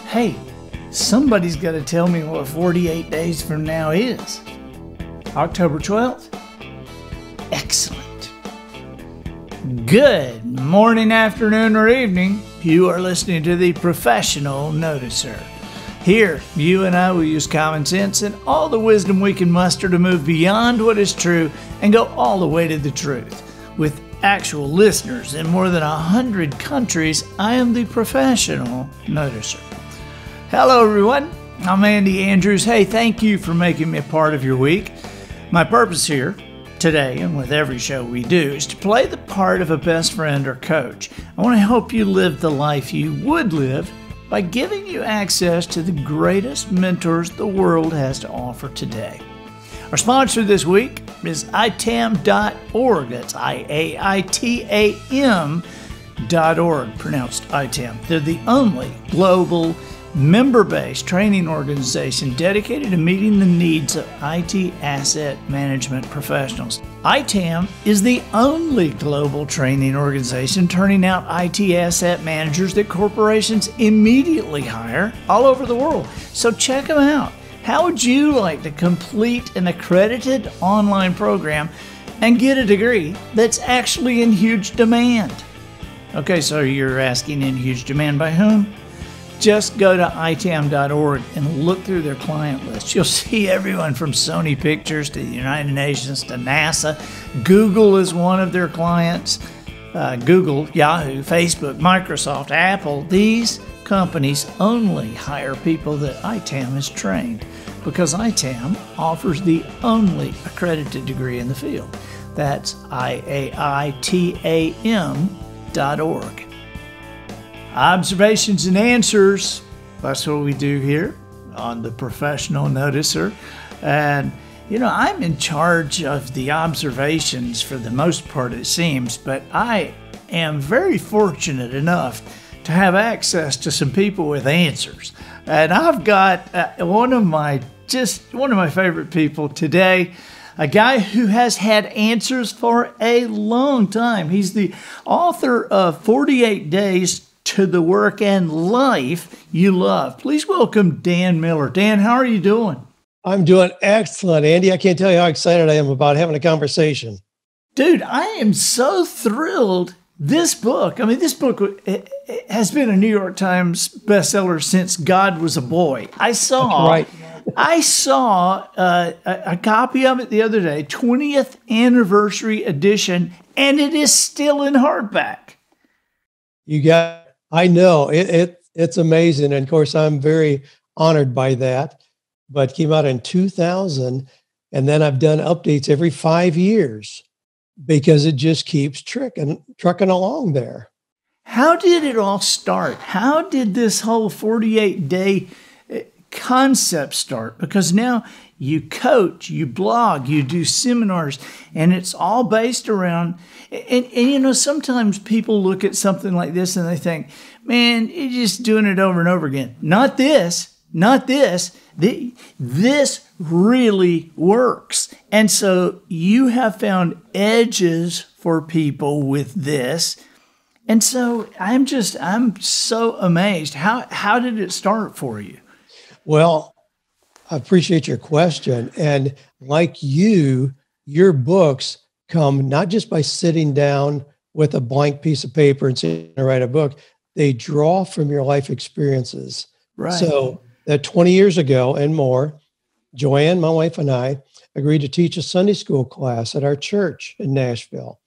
Hey, somebody's got to tell me what 48 days from now is. October 12th? Excellent. Good morning, afternoon, or evening. You are listening to the Professional Noticer. Here, you and I will use common sense and all the wisdom we can muster to move beyond what is true and go all the way to the truth. With actual listeners in more than 100 countries, I am the Professional Noticer. Hello, everyone. I'm Andy Andrews. Hey, thank you for making me a part of your week. My purpose here today, and with every show we do, is to play the part of a best friend or coach. I want to help you live the life you would live by giving you access to the greatest mentors the world has to offer today. Our sponsor this week is ITAM.org. That's IAITAM.org, pronounced ITAM. They're the only global member-based training organization dedicated to meeting the needs of IT asset management professionals. ITAM is the only global training organization turning out IT asset managers that corporations immediately hire all over the world. So check them out. How would you like to complete an accredited online program and get a degree that's actually in huge demand? Okay, so you're asking, in huge demand by whom? Just go to itam.org and look through their client list. You'll see everyone from Sony Pictures to the United Nations to NASA. Google is one of their clients. Google, Yahoo, Facebook, Microsoft, Apple. These companies only hire people that ITAM has trained because ITAM offers the only accredited degree in the field. That's IAITAM.org. Observations and answers. That's what we do here on the Professional Noticer. And, I'm in charge of the observations for the most part, it seems, but I am very fortunate enough to have access to some people with answers. And I've got one of my favorite people today, a guy who has had answers for a long time. He's the author of 48 Days to the Work and Life You Love. Please welcome Dan Miller. Dan, how are you doing? I'm doing excellent, Andy. I can't tell you how excited I am about having a conversation. Dude, I am so thrilled. This book has been a New York Times bestseller since God was a boy. I saw a copy of it the other day, 20th anniversary edition, and it is still in hardback. I know it's amazing. And of course, I'm very honored by that, but it came out in 2000. And then I've done updates every 5 years because it just keeps trucking along there. How did it all start? How did this whole 48-day concept start? Because now you coach, you blog, you do seminars, and it's all based around, and sometimes people look at something like this and they think, man, you're just doing it over and over again. Not this. This really works. And so you have found edges for people with this. And so I'm so amazed. How did it start for you? Well, I appreciate your question. And like you, your books come not just by sitting down with a blank piece of paper and saying, I write a book. They draw from your life experiences. Right. So that 20 years ago and more, Joanne, my wife, and I agreed to teach a Sunday school class at our church in Nashville.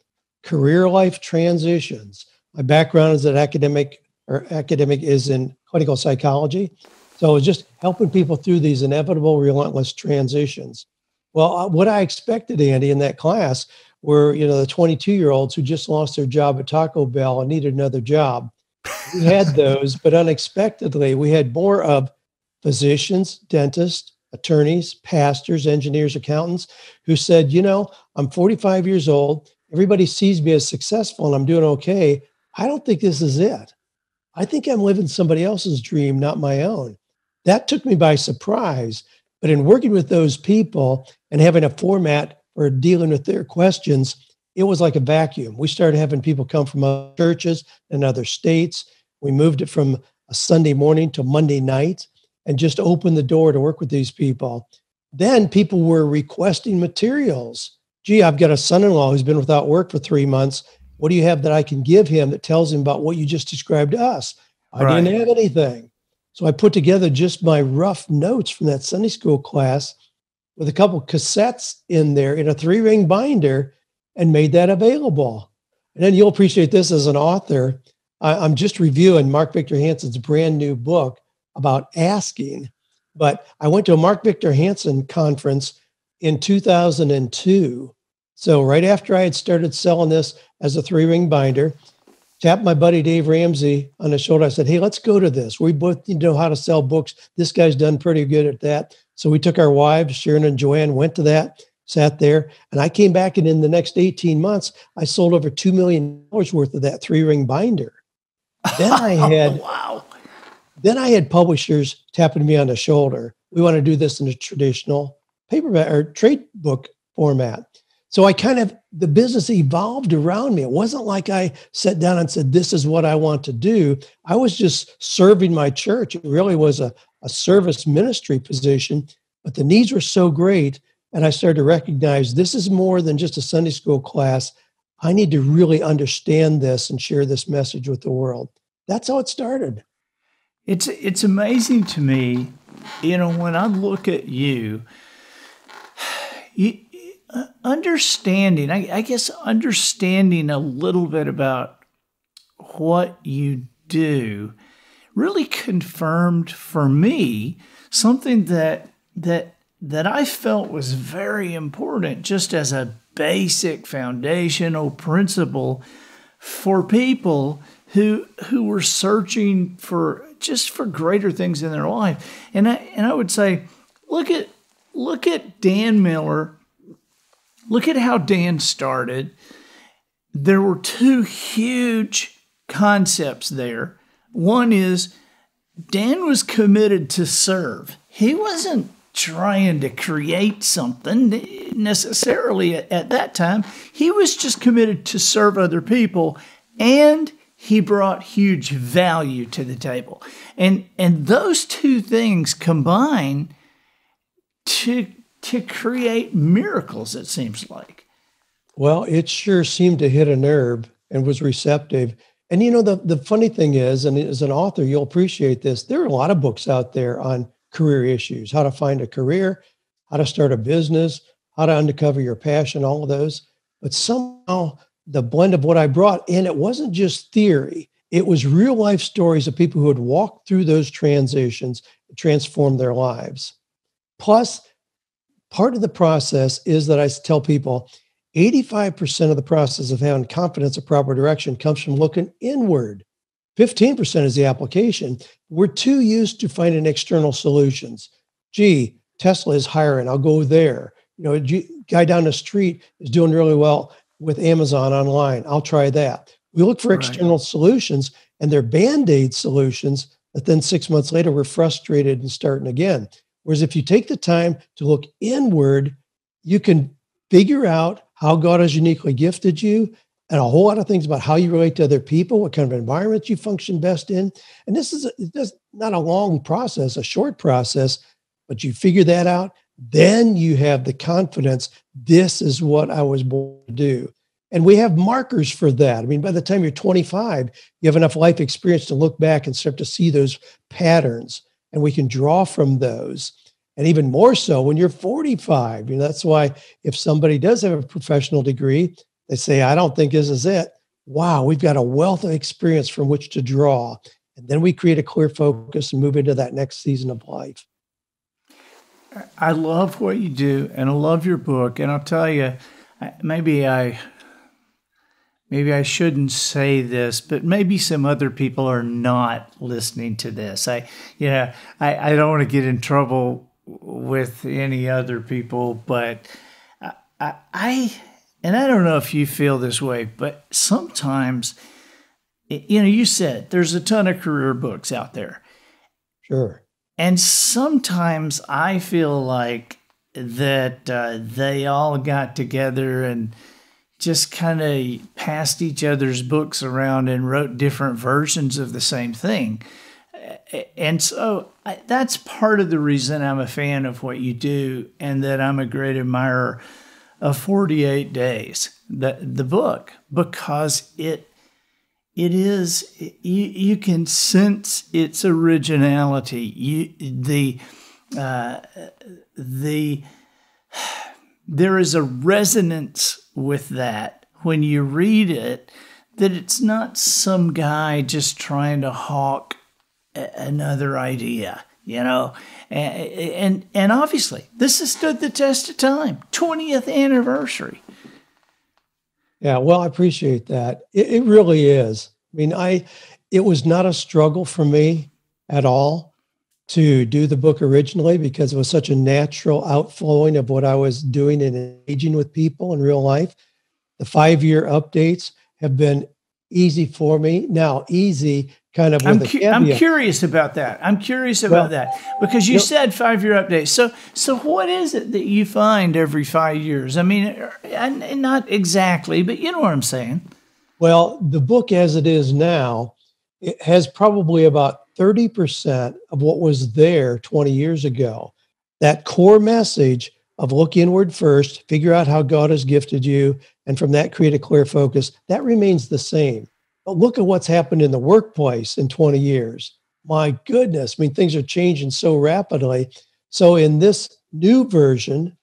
Career life transitions. My background is academic is in clinical psychology. So it was just helping people through these inevitable, relentless transitions. Well, what I expected, Andy, in that class were, the 22-year-olds who just lost their job at Taco Bell and needed another job. We had those, but unexpectedly, we had more of physicians, dentists, attorneys, pastors, engineers, accountants who said, I'm 45 years old. Everybody sees me as successful and I'm doing okay. I don't think this is it. I think I'm living somebody else's dream, not my own. That took me by surprise. But in working with those people and having a format for dealing with their questions, it was like a vacuum. We started having people come from other churches and other states. We moved it from a Sunday morning to Monday night and just opened the door to work with these people. Then people were requesting materials. Gee, I've got a son-in-law who's been without work for 3 months. What do you have that I can give him that tells him about what you just described to us? I Right. didn't have anything. So I put together just my rough notes from that Sunday school class with a couple cassettes in there in a 3-ring binder and made that available. And then you'll appreciate this as an author. I'm just reviewing Mark Victor Hansen's brand new book about asking. But I went to a Mark Victor Hansen conference in 2002. So right after I had started selling this as a 3-ring binder, tapped my buddy Dave Ramsey on the shoulder. I said, hey, let's go to this. We both need to know how to sell books. This guy's done pretty good at that. So we took our wives, Sharon and Joanne, went to that, sat there. And I came back, and in the next 18 months, I sold over $2 million worth of that 3-ring binder. Then I had, Wow. then I had publishers tapping me on the shoulder. We want to do this in a traditional paperback or trade book format. So the business evolved around me. It wasn't like I sat down and said, this is what I want to do. I was just serving my church. It really was a service ministry position, but the needs were so great. And I started to recognize this is more than just a Sunday school class. I need to really understand this and share this message with the world. That's how it started. It's amazing to me, when I look at you understanding, I guess understanding a little bit about what you do really confirmed for me something that I felt was very important, just as a basic foundational principle for people who were searching for greater things in their life. And I would say, look at Dan Miller. Look at how Dan started. There were 2 huge concepts there. One is Dan was committed to serve. He wasn't trying to create something necessarily at that time. He was just committed to serve other people, and he brought huge value to the table. And those 2 things combine to create miracles, it seems like. Well, it sure seemed to hit a nerve and was receptive. And the funny thing is, and as an author, you'll appreciate this, there are a lot of books out there on career issues, how to find a career, how to start a business, how to uncover your passion, all of those. But somehow the blend of what I brought, and it wasn't just theory, it was real life stories of people who had walked through those transitions and transformed their lives. Plus, part of the process is that I tell people 85% of the process of having confidence or proper direction comes from looking inward. 15% is the application. We're too used to finding external solutions. Gee, Tesla is hiring, I'll go there. A guy down the street is doing really well with Amazon online, I'll try that. We look for external solutions, and they're Band-Aid solutions that then 6 months later we're frustrated and starting again. Whereas if you take the time to look inward, you can figure out how God has uniquely gifted you and a whole lot of things about how you relate to other people, what kind of environment you function best in. And this is not a long process, a short process, but you figure that out. Then you have the confidence, this is what I was born to do. And we have markers for that. I mean, by the time you're 25, you have enough life experience to look back and start to see those patterns. And we can draw from those. And even more so when you're 45. That's why if somebody does have a professional degree, they say, I don't think this is it. Wow, we've got a wealth of experience from which to draw. And then we create a clear focus and move into that next season of life. I love what you do, and I love your book. And I'll tell you, maybe I shouldn't say this, but maybe some other people are not listening to this. I don't want to get in trouble with any other people, but I don't know if you feel this way, but sometimes, you said there's a ton of career books out there. Sure. And sometimes I feel like that they all got together and just kind of passed each other's books around and wrote different versions of the same thing. and so that's part of the reason I'm a fan of what you do, and that I'm a great admirer of 48 Days, the book, because it is, you can sense its originality. There is a resonance with that when you read it, that it's not some guy just trying to hawk another idea, and obviously this has stood the test of time. 20th anniversary. Yeah, well, I appreciate that. It really is. I mean, it was not a struggle for me at all to do the book originally, because it was such a natural outflowing of what I was doing and engaging with people in real life. The 5-year updates have been easy for me. Now, easy kind of with a caveat. I'm curious about that. Because you said 5-year updates. So what is it that you find every 5 years? I mean, not exactly, but you know what I'm saying. Well, the book as it is now, it has probably about 30% of what was there 20 years ago. That core message of look inward first, figure out how God has gifted you, and from that create a clear focus, that remains the same. But look at what's happened in the workplace in 20 years. My goodness, I mean, things are changing so rapidly. So in this new version,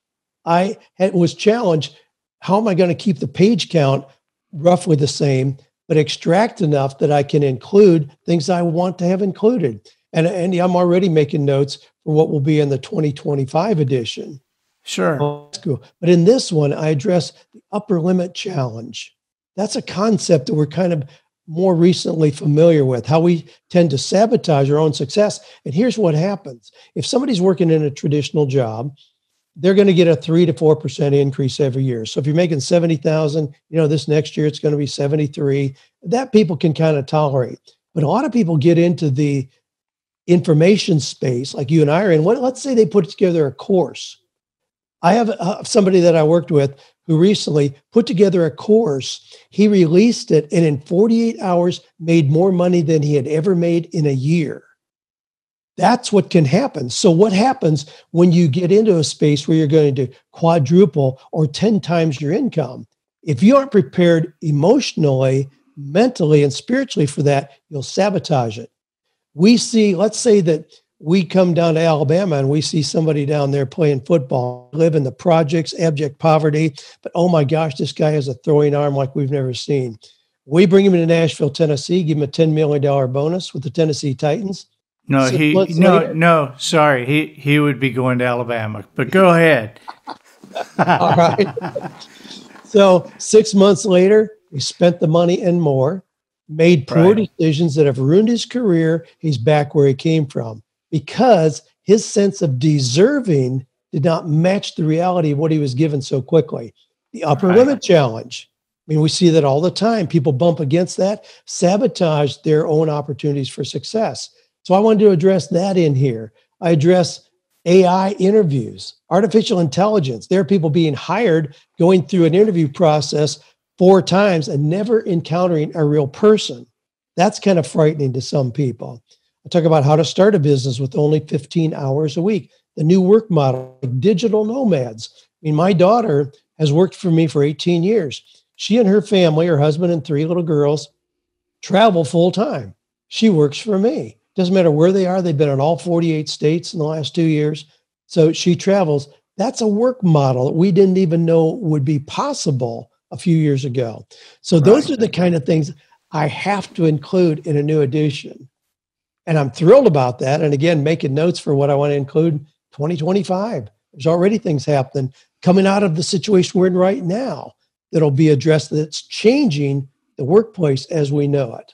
I was challenged, how am I going to keep the page count roughly the same, but extract enough that I can include things I want to have included? And I'm already making notes for what will be in the 2025 edition. Sure. Oh, that's cool. But in this one, I address the upper limit challenge. That's a concept that we're kind of more recently familiar with, how we tend to sabotage our own success. And here's what happens. If somebody's working in a traditional job, they're going to get a 3 to 4% increase every year. So if you're making 70,000, this next year it's going to be 73. That people can kind of tolerate. But a lot of people get into the information space like you and I are in. Let's say they put together a course. I have somebody that I worked with who recently put together a course. He released it and in 48 hours made more money than he had ever made in a year. That's what can happen. So what happens when you get into a space where you're going to quadruple or 10 times your income? If you aren't prepared emotionally, mentally, and spiritually for that, you'll sabotage it. We see, let's say that we come down to Alabama and we see somebody down there playing football, live in the projects, abject poverty, but oh my gosh, this guy has a throwing arm like we've never seen. We bring him to Nashville, Tennessee, give him a $10 million bonus with the Tennessee Titans. No, sorry. He would be going to Alabama, but go ahead. All right. So 6 months later, he spent the money and more, made poor decisions that have ruined his career. He's back where he came from because his sense of deserving did not match the reality of what he was given so quickly. The upper limit challenge. I mean, we see that all the time. People bump against that, sabotage their own opportunities for success. So I wanted to address that in here. I address AI interviews, artificial intelligence. There are people being hired, going through an interview process 4 times and never encountering a real person. That's kind of frightening to some people. I talk about how to start a business with only 15 hours a week, the new work model, like digital nomads. I mean, my daughter has worked for me for 18 years. She and her family, her husband and 3 little girls, travel full time. She works for me. Doesn't matter where they are. They've been in all 48 states in the last 2 years. So she travels. That's a work model that we didn't even know would be possible a few years ago. So those are the kind of things I have to include in a new edition. And I'm thrilled about that. And again, making notes for what I want to include 2025. There's already things happening coming out of the situation we're in right now that'll be addressed, that's changing the workplace as we know it.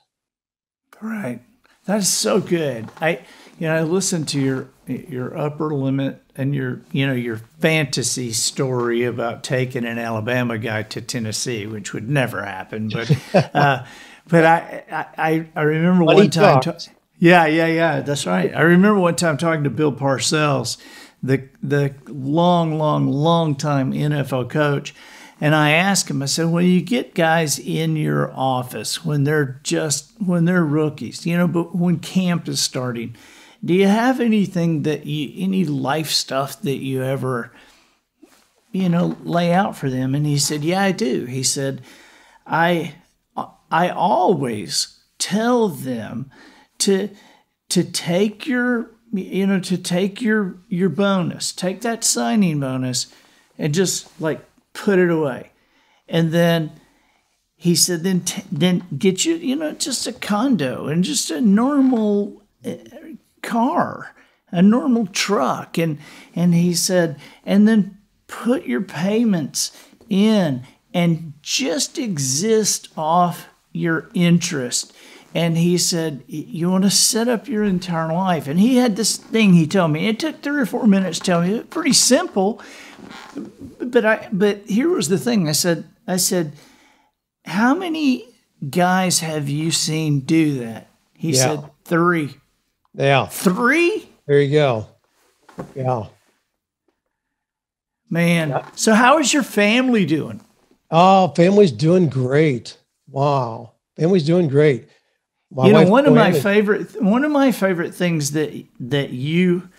Right. That is so good. I listened to your upper limit and your fantasy story about taking an Alabama guy to Tennessee, which would never happen. But I remember one time. Yeah. That's right. I remember one time talking to Bill Parcells, the long time NFL coach, And I asked him, I said, when you get guys in your office, when they're rookies, but when camp is starting, do you have anything any life stuff that you ever, lay out for them? And he said, yeah, I do. He said, I always tell them to take your bonus, take that signing bonus and just like put it away. And then he said, then get you, just a condo and just a normal car, a normal truck. And he said, and then put your payments in and just exist off your interest. And he said, you want to set up your entire life. And he had this thing he told me. It took 3 or 4 minutes to tell me. Pretty simple. But here was the thing. I said, how many guys have you seen do that? He said, 3. Yeah. 3? There you go. Yeah. Man. Yeah. So how is your family doing? Oh, family's doing great. Wow. Family's doing great. One of my favorite things that you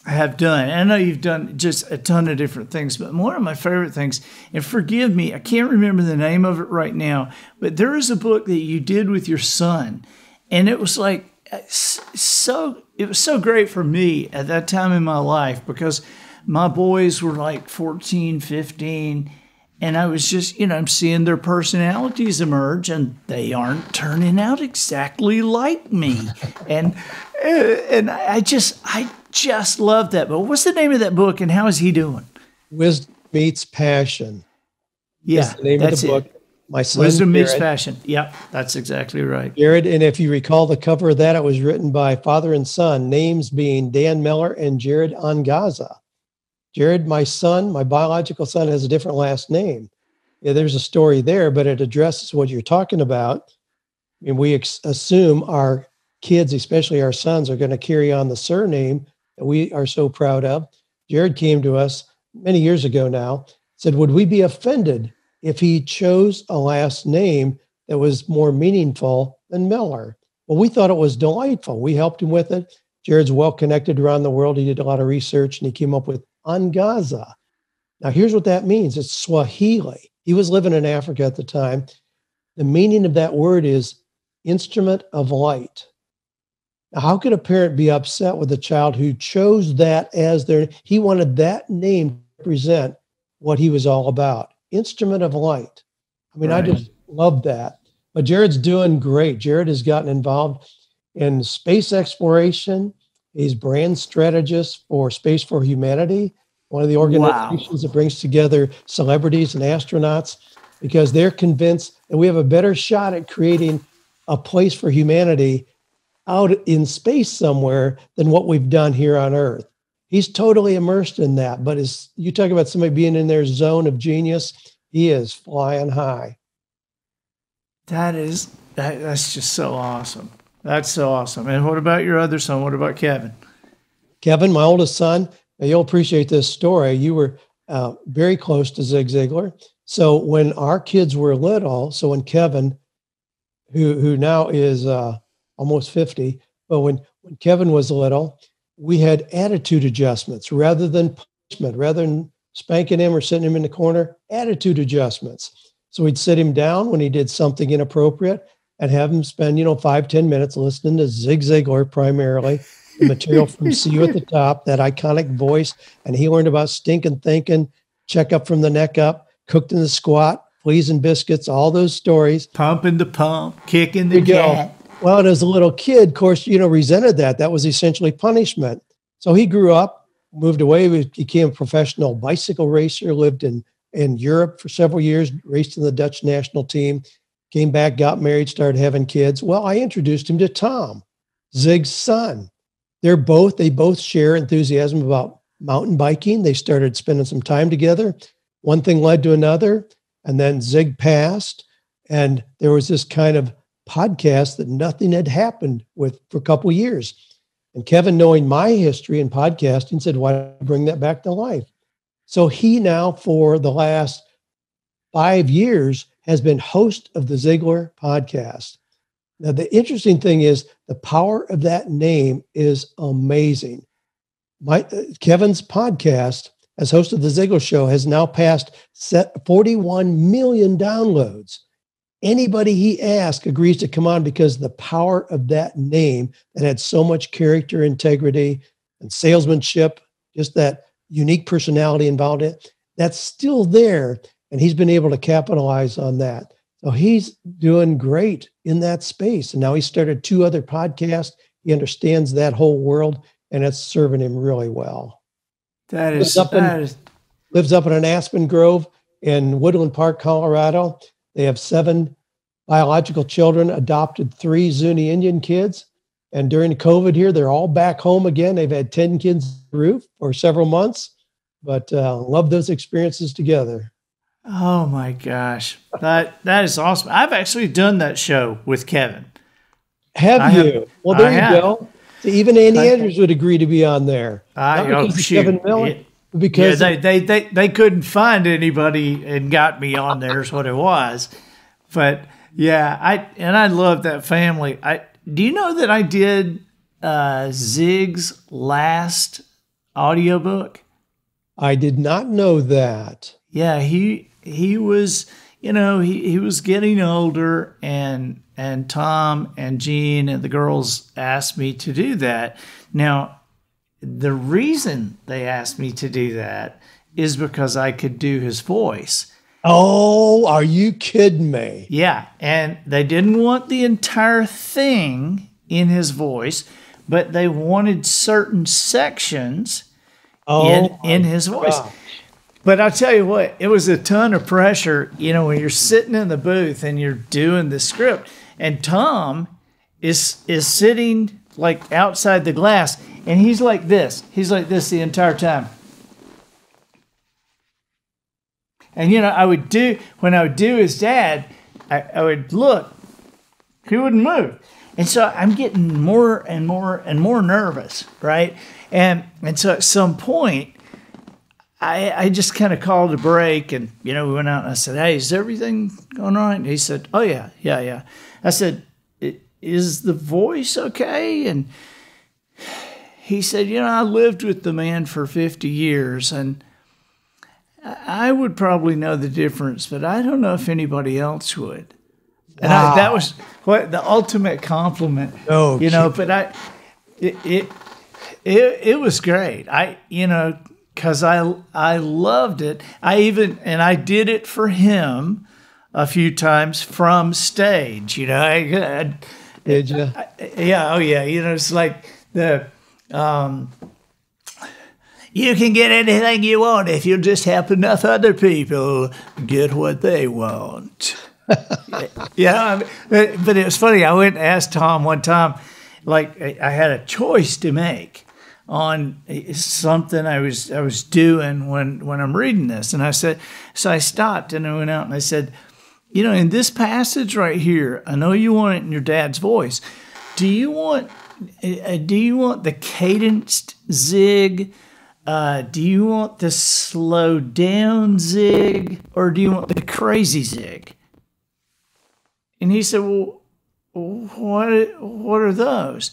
have done, I know you've done just a ton of different things, but one of my favorite things, and forgive me, I can't remember the name of it right now, but there is a book that you did with your son, and it was like it was so great for me at that time in my life because my boys were like 14, 15, and I was just, I'm seeing their personalities emerge, and they aren't turning out exactly like me. and I just love that. But what's the name of that book, and how is he doing? Wisdom Meets Passion. Yeah, that's the name of the book. My son, Wisdom Meets Passion. Yep, that's exactly right. Jared, and if you recall the cover of that, it was written by father and son, names being Dan Miller and Jared Angaza. Jared, my son, my biological son, has a different last name. Yeah, there's a story there, but it addresses what you're talking about. I mean, we assume our kids, especially our sons, are going to carry on the surname that we are so proud of. Jared came to us many years ago now, said, would we be offended if he chose a last name that was more meaningful than Miller? Well, we thought it was delightful. We helped him with it. Jared's well connected around the world. He did a lot of research, and he came up with Angaza. Now, here's what that means. It's Swahili. He was living in Africa at the time. The meaning of that word is instrument of light. Now, how could a parent be upset with a child who chose that as he wanted that name to represent what he was all about, instrument of light. I mean, right. I just love that. But Jared's doing great. Jared has gotten involved in space exploration. He's brand strategist for Space for Humanity, one of the organizations that brings together celebrities and astronauts, because they're convinced that we have a better shot at creating a place for humanity out in space somewhere than what we've done here on Earth. He's totally immersed in that. But as you talk about somebody being in their zone of genius, he is flying high. That's just so awesome. That's so awesome. And what about your other son? What about Kevin? Kevin, my oldest son, you'll appreciate this story. You were very close to Zig Ziglar. So when our kids were little, so when Kevin, who now is almost 50, but when Kevin was little, we had attitude adjustments rather than punishment, rather than spanking him or sitting him in the corner, attitude adjustments. So we'd sit him down when he did something inappropriate and have him spend, 5-10 minutes listening to Zig Ziglar primarily, the material from See You at the Top, that iconic voice. And he learned about stinking thinking, check up from the neck up, cooked in the squat, fleas and biscuits, all those stories. Pumping the pump, kicking the cat. Well, and as a little kid, of course, resented that. That was essentially punishment. So he grew up, moved away, became a professional bicycle racer, lived in Europe for several years, raced in the Dutch national team, came back, got married, started having kids. Well, I introduced him to Tom, Zig's son. They both share enthusiasm about mountain biking. They started spending some time together. One thing led to another, and then Zig passed, and there was this kind of podcast that nothing had happened with for a couple of years. And Kevin, knowing my history in podcasting, said, why don't I bring that back to life? So he now, for the last 5 years has been host of the Ziglar podcast. Now, the interesting thing is the power of that name is amazing. Kevin's podcast as host of the Ziglar Show has now passed 41 million downloads. Anybody he asks agrees to come on because the power of that name that had so much character, integrity, and salesmanship, just that unique personality involved in it, that's still there. And he's been able to capitalize on that. So he's doing great in that space. And now he started 2 other podcasts. He understands that whole world, and it's serving him really well. Lives up in an aspen grove in Woodland Park, Colorado. They have 7 biological children, adopted 3 Zuni Indian kids. And during COVID here, they're all back home again. They've had 10 kids on the roof for several months, but love those experiences together. Oh my gosh. That is awesome. I've actually done that show with Kevin. Have you? Well, there you go. So even Andy Andrews would agree to be on there. Not because of Kevin Miller, because they couldn't find anybody and got me on there is what it was. But yeah, I love that family. Do you know that I did Zig's last audiobook? I did not know that. Yeah, he was, he was getting older, and Tom and Jean and the girls asked me to do that. Now, the reason they asked me to do that is because I could do his voice. Oh, are you kidding me? Yeah, and they didn't want the entire thing in his voice, but they wanted certain sections in his voice. God. But I'll tell you what, it was a ton of pressure, when you're sitting in the booth and you're doing the script, and Tom is sitting like outside the glass, and he's like this. He's like this the entire time. And, when I would do his dad, I would look, he wouldn't move. And so I'm getting more and more and more nervous, right? And so at some point, I just kind of called a break, and, we went out, and I said, "Hey, is everything going all right?" And he said, "Oh, yeah. I said, "Is the voice okay?" And he said, "I lived with the man for 50 years, and I would probably know the difference, but I don't know if anybody else would." And wow. That was what the ultimate compliment, but it was great. Because I loved it. I did it for him a few times from stage, Did you? Yeah, oh yeah. It's like you can get anything you want if you just help enough other people get what they want. Yeah, but it was funny. I went and asked Tom one time, like I had a choice to make on something I was doing when I'm reading this, and I said, so I stopped and I went out and I said, in this passage right here, I know you want it in your dad's voice. Do you want the cadenced Zig? Do you want the slow down Zig, or do you want the crazy Zig? And he said, well, what are those?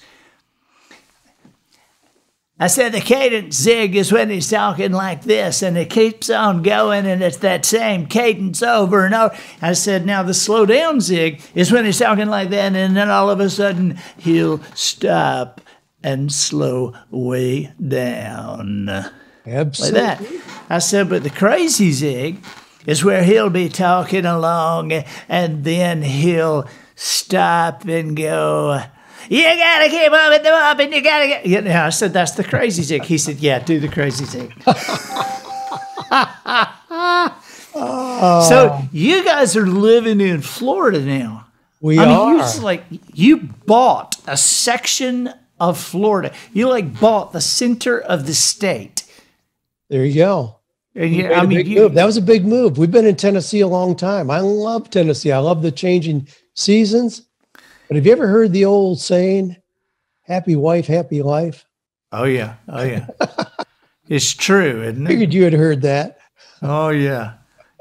I said, the cadence Zig is when he's talking like this, and it keeps on going, and it's that same cadence over and over. I said, now the slow down Zig is when he's talking like that, and then all of a sudden he'll stop and slow way down. Absolutely. Like that. I said, but the crazy Zig is where he'll be talking along, and then he'll stop and go, you gotta keep up with the up, and you gotta get. I said, that's the crazy Zig. He said, yeah, do the crazy Zig. So you guys are living in Florida now. We are. You bought a section of Florida. You bought the center of the state. There you go. And move. That was a big move. We've been in Tennessee a long time. I love Tennessee. I love the changing seasons. But have you ever heard the old saying, happy wife, happy life? Oh, yeah. Oh, yeah. It's true, isn't it? I figured you had heard that. Oh, yeah.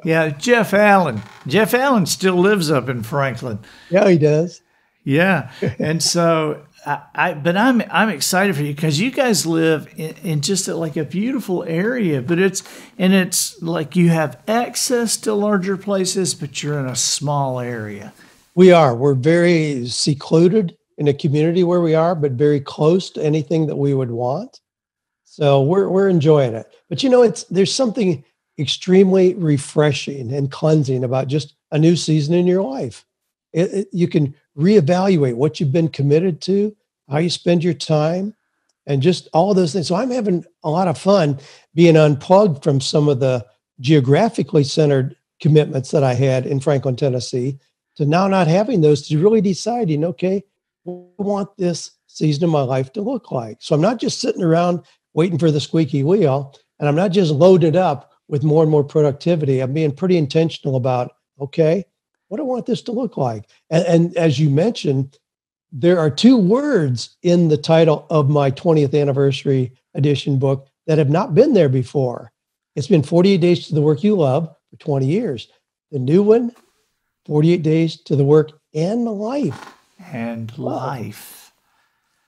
Yeah, Jeff Allen. Jeff Allen still lives up in Franklin. Yeah, he does. Yeah, and so I'm excited for you because you guys live in just like a beautiful area, but it's like you have access to larger places, but you're in a small area. We are. We're very secluded in a community where we are, but very close to anything that we would want. So we're enjoying it. But there's something extremely refreshing and cleansing about just a new season in your life. You can reevaluate what you've been committed to, how you spend your time, and just all of those things. So I'm having a lot of fun being unplugged from some of the geographically centered commitments that I had in Franklin, Tennessee, to now not having those, to really deciding, okay, what do I want this season of my life to look like? So I'm not just sitting around waiting for the squeaky wheel, and I'm not just loaded up with more and more productivity. I'm being pretty intentional about, okay, what do I want this to look like? And as you mentioned, there are two words in the title of my 20th anniversary edition book that have not been there before. It's been 48 Days to the Work You Love for 20 years. The new one, 48 Days to the Work and Life. And life.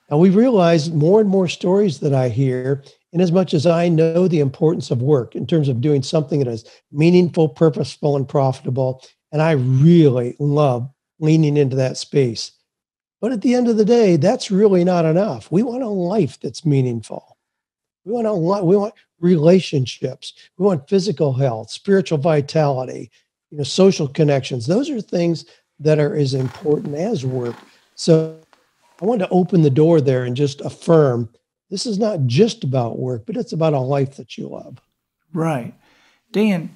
And we realize more and more stories that I hear, in as much as I know the importance of work in terms of doing something that is meaningful, purposeful, and profitable. And I really love leaning into that space. But at the end of the day, that's really not enough. We want a life that's meaningful. We want relationships. We want physical health, spiritual vitality, social connections. Those are things that are as important as work. So I wanted to open the door there and just affirm this is not just about work, but it's about a life that you love. Right. Dan,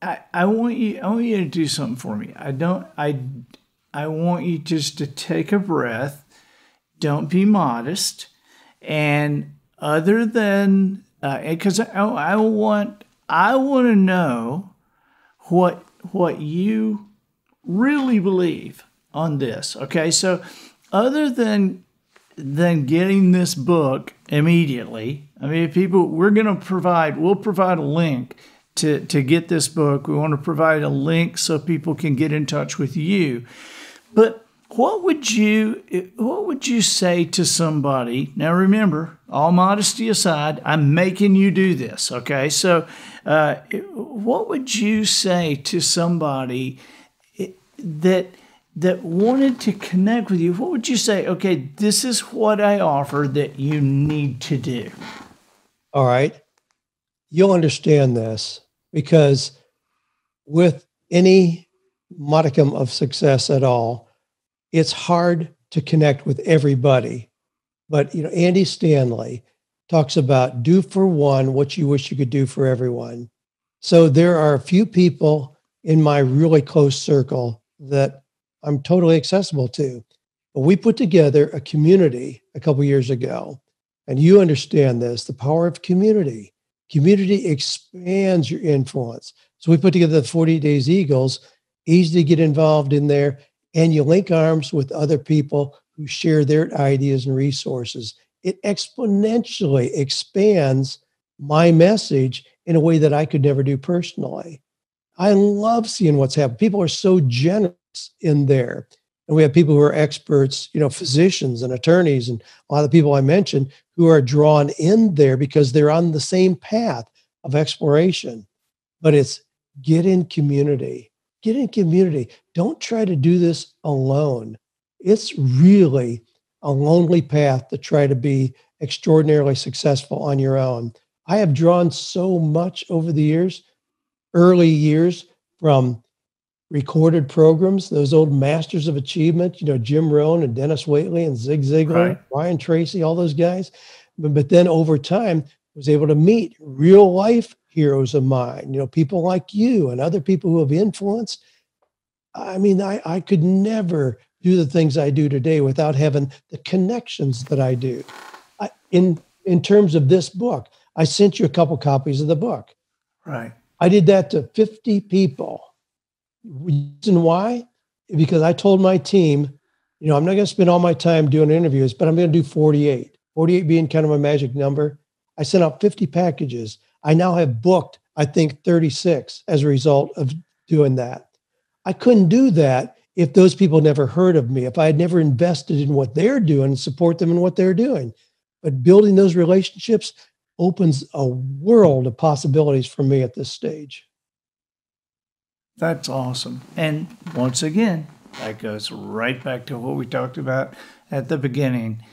I want you to do something for me. I want you just to take a breath. Don't be modest. And other than, because I want to know what you really believe on this. Okay. So other than getting this book immediately, I mean, we'll provide a link to get this book. We want to provide a link so people can get in touch with you. But what would you say to somebody? Now, remember, all modesty aside, I'm making you do this. Okay. So, what would you say to somebody that wanted to connect with you? What would you say? Okay, this is what I offer that you need to do. All right. You'll understand this because with any modicum of success at all, it's hard to connect with everybody. But, Andy Stanley talks about do for one what you wish you could do for everyone. So there are a few people in my really close circle that I'm totally accessible to. But we put together a community a couple years ago, and you understand this, the power of community. Community expands your influence. So we put together the 40 Days Eagles, easy to get involved in there, and you link arms with other people who share their ideas and resources. It exponentially expands my message in a way that I could never do personally. I love seeing what's happening. People are so generous in there. And we have people who are experts, physicians and attorneys, and a lot of the people I mentioned who are drawn in there because they're on the same path of exploration. But it's get in community. Get in community. Don't try to do this alone. It's really a lonely path to try to be extraordinarily successful on your own. I have drawn so much over the early years, from recorded programs, those old masters of achievement, Jim Rohn and Dennis Waitley and Zig Ziglar, Right. Brian Tracy, all those guys. But then over time, was able to meet real life heroes of mine, people like you and other people who have influenced. I mean, I could never do the things I do today without having the connections that I do. In terms of this book, I sent you a couple copies of the book. Right. I did that to 50 people. Reason why? Because I told my team, I'm not going to spend all my time doing interviews, but I'm going to do 48. 48 being kind of a magic number. I sent out 50 packages. I now have booked I think 36 as a result of doing that. I couldn't do that if those people never heard of me, if I had never invested in what they're doing and support them in what they're doing. But building those relationships opens a world of possibilities for me at this stage. That's awesome. And once again, that goes right back to what we talked about at the beginning.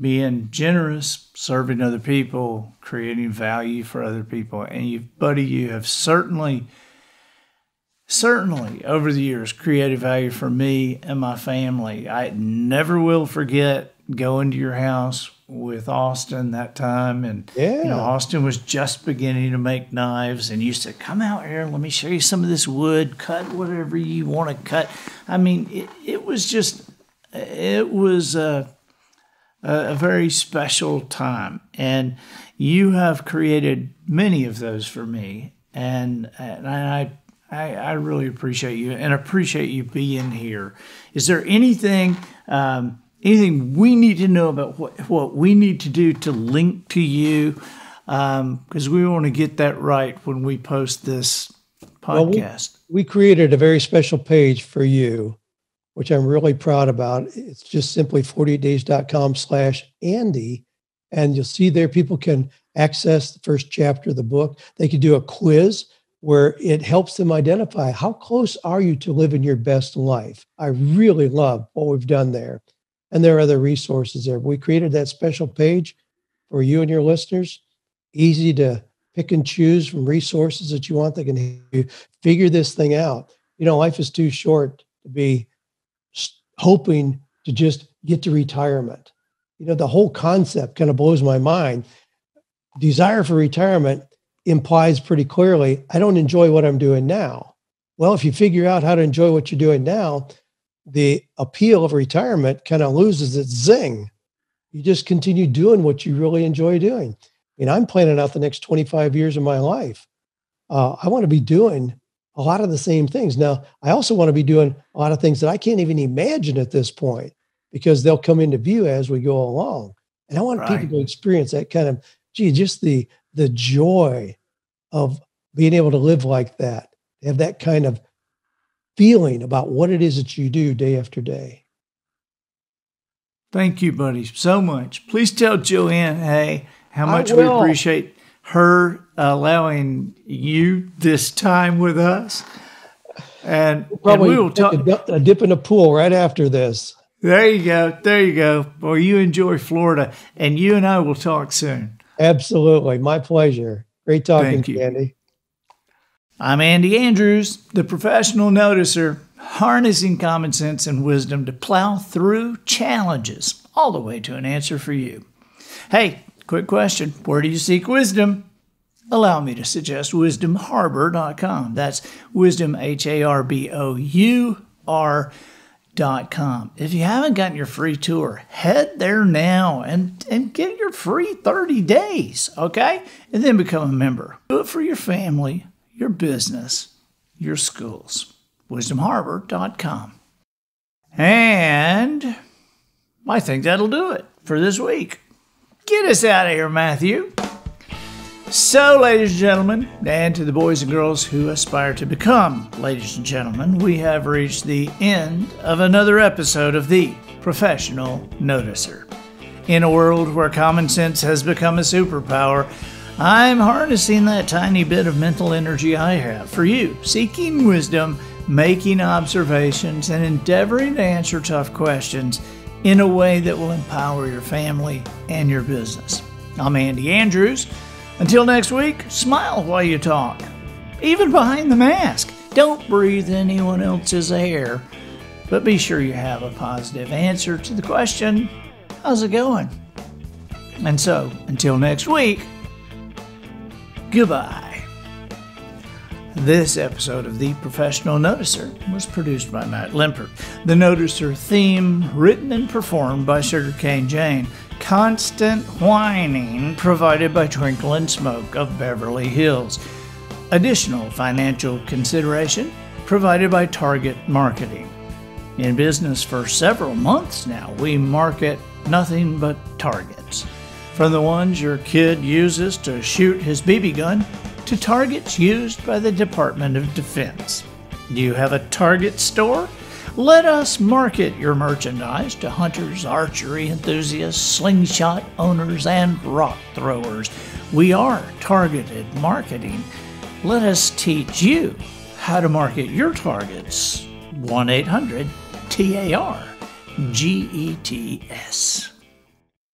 Being generous, serving other people, creating value for other people. And you have certainly over the years created value for me and my family. I never will forget going to your house with Austin that time. And, Austin was just beginning to make knives. And you said, come out here, let me show you some of this wood, cut whatever you want to cut. I mean, it was a very special time. And you have created many of those for me. And I really appreciate you and appreciate you being here. Is there anything we need to know about what we need to do to link to you? Because we want to get that right when we post this podcast. Well, we created a very special page for you, which I'm really proud about. It's just simply 48days.com/Andy. And you'll see there people can access the first chapter of the book. They can do a quiz where it helps them identify how close are you to living your best life. I really love what we've done there. And there are other resources there. We created that special page for you and your listeners. Easy to pick and choose from resources that you want that can help you figure this thing out. Life is too short to be hoping to just get to retirement. The whole concept kind of blows my mind. Desire for retirement implies pretty clearly, I don't enjoy what I'm doing now. Well, if you figure out how to enjoy what you're doing now, the appeal of retirement kind of loses its zing. You just continue doing what you really enjoy doing. I'm planning out the next 25 years of my life. I want to be doing a lot of the same things. Now, I also want to be doing a lot of things that I can't even imagine at this point because they'll come into view as we go along. And I want people to experience that kind of, just the joy of being able to live like that, have that kind of feeling about what it is that you do day after day. Thank you, buddy, so much. Please tell Joanne, how much we appreciate her allowing you this time with us. And we will talk a dip in the pool right after this. There you go. Well, you enjoy Florida, and you and I will talk soon. Absolutely. My pleasure. Great talking to you, Andy. I'm Andy Andrews, the professional noticer, harnessing common sense and wisdom to plow through challenges all the way to an answer for you. Hey, quick question. Where do you seek wisdom? Allow me to suggest wisdomharbor.com. That's wisdom, HARBOUR.com. If you haven't gotten your free tour, head there now and get your free 30 days, okay? And then become a member. Do it for your family, your business, your schools. wisdomharbor.com. And I think that'll do it for this week. Get us out of here, Matthew. So, ladies and gentlemen, and to the boys and girls who aspire to become ladies and gentlemen, we have reached the end of another episode of The Professional Noticer. In a world where common sense has become a superpower, I'm harnessing that tiny bit of mental energy I have for you, seeking wisdom, making observations, and endeavoring to answer tough questions in a way that will empower your family and your business. I'm Andy Andrews. Until next week, smile while you talk, even behind the mask. Don't breathe anyone else's air, but be sure you have a positive answer to the question, how's it going? And so, until next week, goodbye. This episode of The Professional Noticer was produced by Matt Limpert. The Noticer theme written and performed by Sugarcane Jane. Constant Whining provided by Twinkle and Smoke of Beverly Hills. Additional financial consideration provided by Target Marketing. In business for several months now, we market nothing but targets. From the ones your kid uses to shoot his BB gun to targets used by the Department of Defense. Do you have a target store? Let us market your merchandise to hunters, archery enthusiasts, slingshot owners, and rock throwers. We are targeted marketing. Let us teach you how to market your targets. 1-800-TAR-GETS.